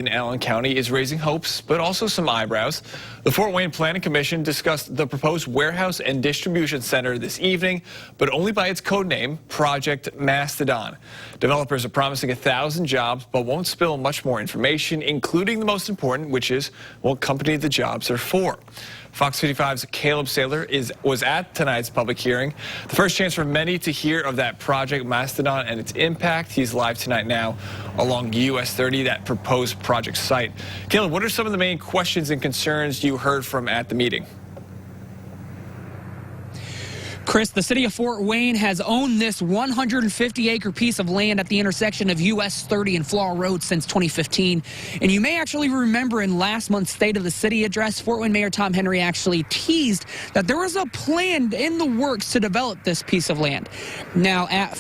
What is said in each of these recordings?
in Allen County is raising hopes, but also some eyebrows. The Fort Wayne Planning Commission discussed the proposed warehouse and distribution center this evening, but only by its code name, Project Mastodon. Developers are promising 1,000 jobs, but won't spill much more information, including the most important, which is what company the jobs are for. Fox 55's Caleb Saylor was at tonight's public hearing. The first chance for many to hear of that Project Mastodon and its impact. He's live tonight now along US30, that proposed project site. Caleb, what are some of the main questions and concerns you heard from at the meeting? Chris, the city of Fort Wayne has owned this 150-acre piece of land at the intersection of US30 and Flaw Road since 2015. And you may actually remember in last month's State of the City address, Fort Wayne Mayor Tom Henry actually teased that there was a plan in the works to develop this piece of land. Now, at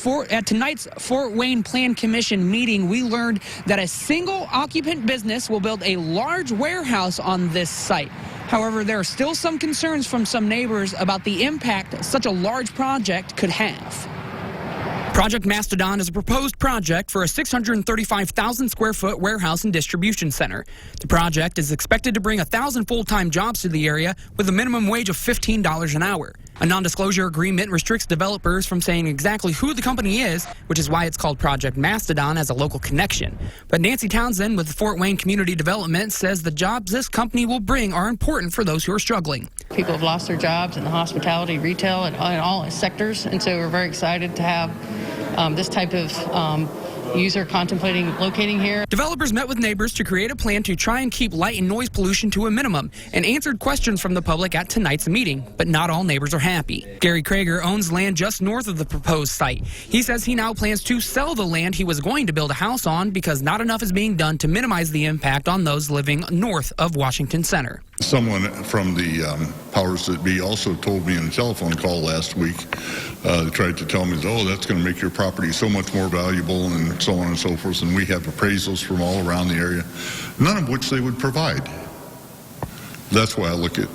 tonight's Fort Wayne Plan Commission meeting, we learned that a single-occupant business will build a large warehouse on this site. However, there are still some concerns from some neighbors about the impact such a large project could have. Project Mastodon is a proposed project for a 635,000 square foot warehouse and distribution center. The project is expected to bring 1,000 full-time jobs to the area with a minimum wage of $15 an hour. A non-disclosure agreement restricts developers from saying exactly who the company is, which is why it's called Project Mastodon as a local connection. But Nancy Townsend with Fort Wayne Community Development says the jobs this company will bring are important for those who are struggling. People have lost their jobs in the hospitality, retail, and all sectors, and so we're very excited to have this type of user contemplating locating here. Developers met with neighbors to create a plan to try and keep light and noise pollution to a minimum and answered questions from the public at tonight's meeting, but not all neighbors are happy. Gary Krager owns land just north of the proposed site. He says he now plans to sell the land he was going to build a house on because not enough is being done to minimize the impact on those living north of Washington Center. Someone from the powers that be also told me in a telephone call last week, they tried to tell me, oh, that's going to make your property so much more valuable and so on and so forth, and we have appraisals from all around the area, none of which they would provide. That's why I look at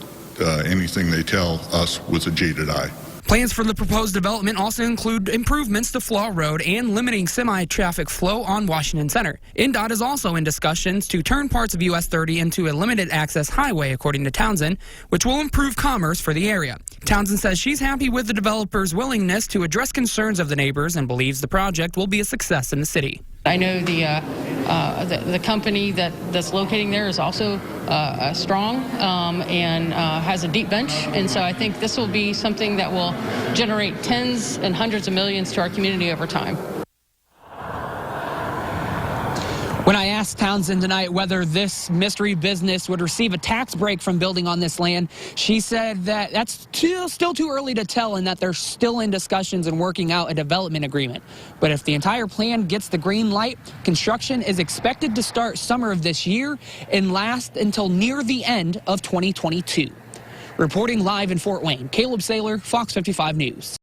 anything they tell us with a jaded eye. Plans for the proposed development also include improvements to Flaw Road and limiting semi-traffic flow on Washington Center. INDOT is also in discussions to turn parts of US 30 into a limited access highway, according to Townsend, which will improve commerce for the area. Townsend says she's happy with the developer's willingness to address concerns of the neighbors and believes the project will be a success in the city. I know the company that's locating there is also strong and has a deep bench, and so I think this will be something that will generate tens and hundreds of millions to our community over time. When I asked Townsend tonight whether this mystery business would receive a tax break from building on this land, she said that that's still too early to tell and that they're still in discussions and working out a development agreement. But if the entire plan gets the green light, construction is expected to start summer of this year and last until near the end of 2022. Reporting live in Fort Wayne, Caleb Saylor, Fox 55 News.